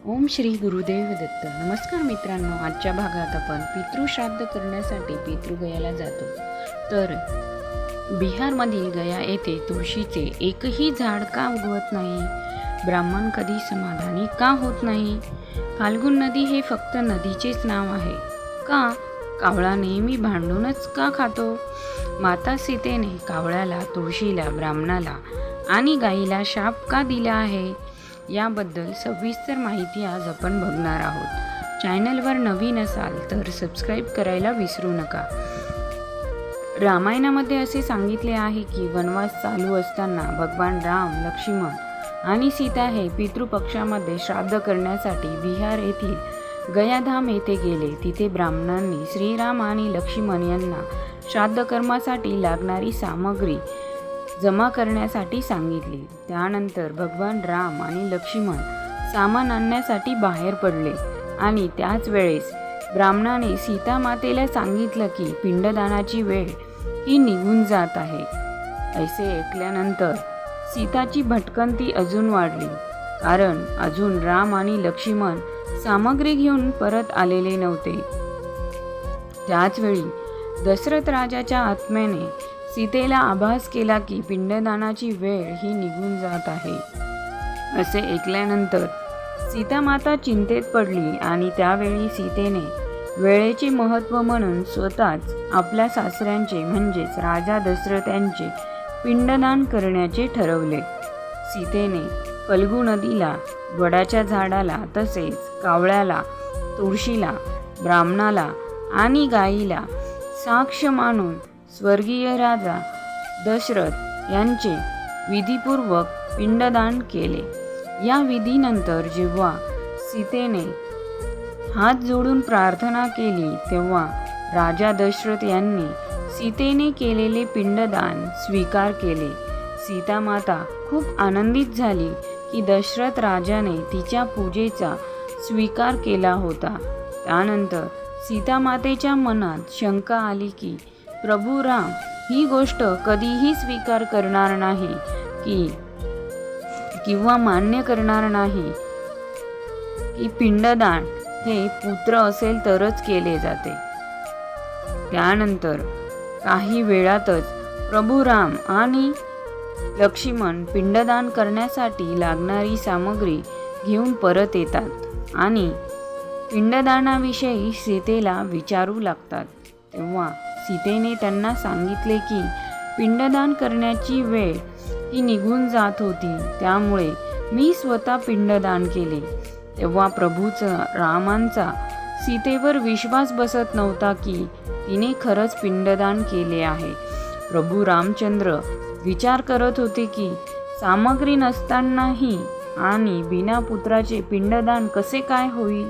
ओम श्री गुरुदेव दत्त. नमस्कार मित्रांनो, आजच्या भागात आपण पितृश्राद्ध करण्यासाठी पितृगयाला जातो. तर बिहारमधील गया येथे तुळशीचे एकही झाड का उगवत नाही? ब्राह्मण कधी समाधानी का होत नाही? फाल्गुन नदी हे फक्त नदीचेच नाव आहे का? कावळा नेहमी भांडूनच का खातो? माता सीतेने कावळ्याला, तुळशीला, ब्राह्मणाला आणि गाईला शाप का दिला आहे? याबद्दल सविस्तर माहिती आज आपण बघणार आहोत. चॅनलवर नवीन असाल तर सबस्क्राईब करायला विसरू नका. रामायणामध्ये असे सांगितले आहे की वनवास चालू असताना भगवान राम, लक्ष्मण आणि सीता हे पितृपक्षामध्ये श्राद्ध करण्यासाठी बिहार येथील गयाधाम येथे गेले. तिथे ब्राह्मणांनी श्रीराम आणि लक्ष्मण यांना श्राद्ध कर्मासाठी लागणारी सामग्री जमा करण्यासाठी सांगितली. त्यानंतर भगवान राम आणि लक्ष्मण सामान आणण्यासाठी बाहेर पडले आणि त्याच वेळेस ब्राह्मणाने सीता मातेला सांगितलं की पिंडदानाची वेळ ही निघून जात आहे. असे ऐकल्यानंतर सीताची भटकंती अजून वाढली, कारण अजून राम आणि लक्ष्मण सामग्री घेऊन परत आलेले नव्हते. त्याचवेळी दशरथ राजाच्या आत्म्याने सीतेला आभास केला की पिंडदानाची वेळ ही निघून जात आहे. असे ऐकल्यानंतर सीता माता चिंतेत पडली आणि त्यावेळी सीतेने वेळेचे महत्त्व म्हणून स्वतःच आपल्या सासऱ्यांचे म्हणजेच राजा दशरथ यांचे पिंडदान करण्याचे ठरवले. सीतेने फल्गू नदीला, वडाच्या झाडाला, तसेच कावळ्याला, तुळशीला, ब्राह्मणाला आणि गाईला साक्ष मानून स्वर्गीय राजा दशरथ यांचे विधिपूर्वक पिंडदान केले. या विधीनंतर जेव्हा सीतेने हात जोडून प्रार्थना केली तेव्हा राजा दशरथ यांनी सीतेने केलेले पिंडदान स्वीकार केले. सीता माता खूप आनंदित झाली की दशरथ राजाने तिच्या पूजेचा स्वीकार केला होता. त्यानंतर सीता मातेच्या मनात शंका आली की प्रभू राम ही गोष्ट कधीही स्वीकार करणार नाही किंवा मान्य करणार नाही की पिंडदान हे पुत्र असेल तरच केले जाते. त्यानंतर काही वेळातच प्रभू राम आणि लक्ष्मण पिंडदान करण्यासाठी लागणारी सामग्री घेऊन परत येतात आणि पिंडदानाविषयी सीतेला विचारू लागतात. तेव्हा सीतेने त्यांना सांगितले की पिंडदान करण्याची वेळ ही निघून जात होती, त्यामुळे मी स्वतः पिंडदान केले. तेव्हा रामांचा सीतेवर विश्वास बसत नव्हता की तिने खरंच पिंडदान केले आहे. प्रभू रामचंद्र विचार करत होते की सामग्री नसतानाही आणि बिना पुत्राचे पिंडदान कसे काय होईल,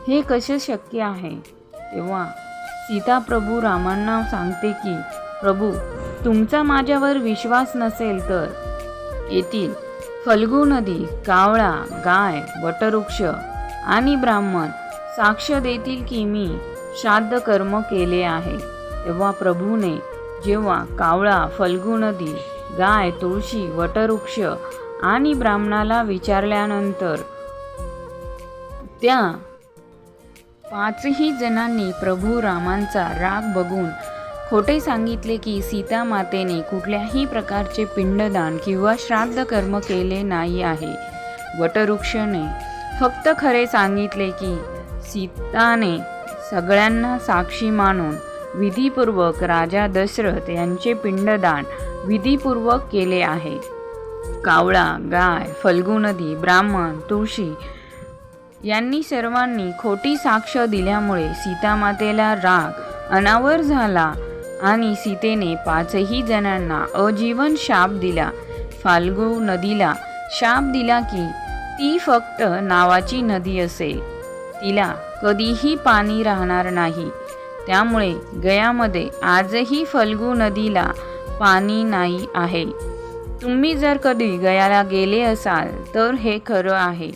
हे कसे शक्य आहे. तेव्हा सीता प्रभू रामांना सांगते की प्रभू, तुमचा माझ्यावर विश्वास नसेल तर येथील फल्गू नदी, कावळा, गाय, वटवृक्ष आणि ब्राह्मण साक्ष देतील की मी श्राद्ध कर्म केले आहे. तेव्हा प्रभूने जेव्हा कावळा, फल्गू नदी, गाय, तुळशी, वटवृक्ष आणि ब्राह्मणाला विचारल्यानंतर त्या पाचही जणांनी प्रभू रामांचा राग बघून खोटे सांगितले की सीता मातेने कुठल्याही प्रकारचे पिंडदान किंवा श्राद्ध कर्म केले नाही आहे. वटवृक्षाने फक्त खरे सांगितले की सीताने सगळ्यांना साक्षी मानून विधिपूर्वक राजा दशरथ यांचे पिंडदान विधिपूर्वक केले आहे. कावळा, गाय, फल्गू नदी, ब्राह्मण, तुळशी यांनी सर्वांनी खोटी साक्ष दिल्यामुळे सीतामातेला राग अनावर झाला आणि सीतेने पाचही जणांना आजीवन शाप दिला. फाल्गू नदीला शाप दिला की ती फक्त नावाची नदी असेल, तिला कधीही पाणी राहणार नाही. त्यामुळे गयामध्ये आजही फल्गू नदीला पाणी नाही आहे. तुम्ही जर कधी गयाला गेले असाल तर हे खरं आहे,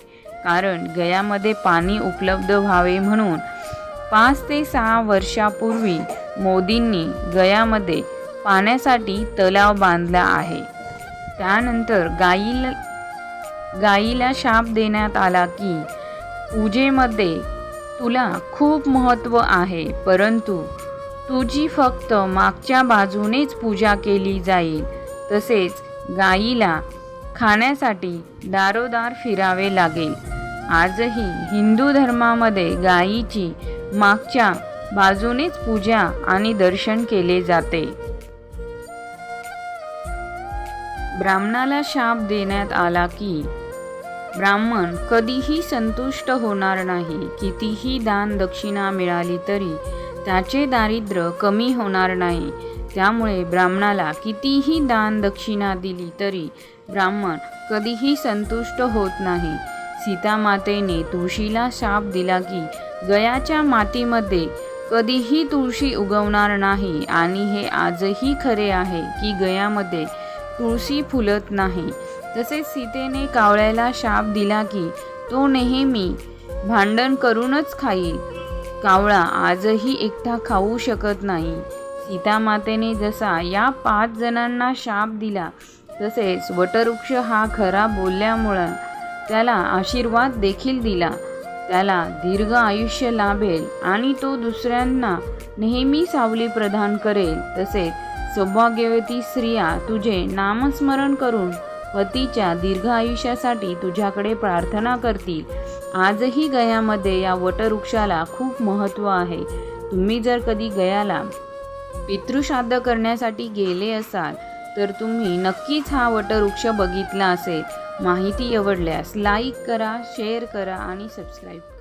कारण गयामध्ये पाणी उपलब्ध व्हावे म्हणून 5 ते 6 वर्षापूर्वी मोदींनी गयामध्ये पाण्यासाठी तलाव बांधला आहे. त्यानंतर गायीला शाप देण्यात आला की पूजेमध्ये तुला खूप महत्त्व आहे, परंतु तुझी फक्त मागच्या बाजूनेच पूजा केली जाईल. तसेच गाईला खाण्यासाठी दारोदार फिरावे लागेल. आजही हिंदू धर्मामध्ये गायीची मागच्या बाजूनेच पूजा आणि दर्शन केले जाते. ब्राह्मणाला शाप देण्यात आला की ब्राह्मण कधीही संतुष्ट होणार नाही. कितीही दान दक्षिणा मिळाली तरी त्याचे दारिद्र्य कमी होणार नाही. त्यामुळे ब्राह्मणाला कितीही दान दक्षिणा दिली तरी ब्राह्मण कधीही संतुष्ट होत नाही. सीतामातेने तुळशीला शाप दिला की गयाच्या मातीमध्ये कधीही तुळशी उगवणार नाही आणि हे आजही खरे आहे की गयामध्ये तुळशी फुलत नाही. तसेच सीतेने कावळ्याला शाप दिला की तो नेहमी भांडण करूनच खाईल. कावळा आजही एकटा खाऊ शकत नाही. सीतामातेने जसा या 5 जणांना शाप दिला तसेच वटवृक्ष हा खरा बोलल्यामुळे त्याला आशीर्वाद देखील दिला. त्याला दीर्घ आयुष्य लाभेल आणि तो दुसऱ्यांना नेहमी सावली प्रदान करेल. तसेच सौभाग्यवती स्त्रिया तुझे नामस्मरण करून पतीच्या दीर्घ आयुष्यासाठी तुझ्याकडे प्रार्थना करतील. आजही गयामध्ये या वटवृक्षाला खूप महत्त्व आहे. तुम्ही जर कधी गयाला पितृश्राद्ध करण्यासाठी गेले असाल तर तुम्ही नक्कीच हा वटवृक्ष बघितला असेल. माहिती आवडल्यास लाईक करा, शेअर करा आणि सबस्क्राईब करा.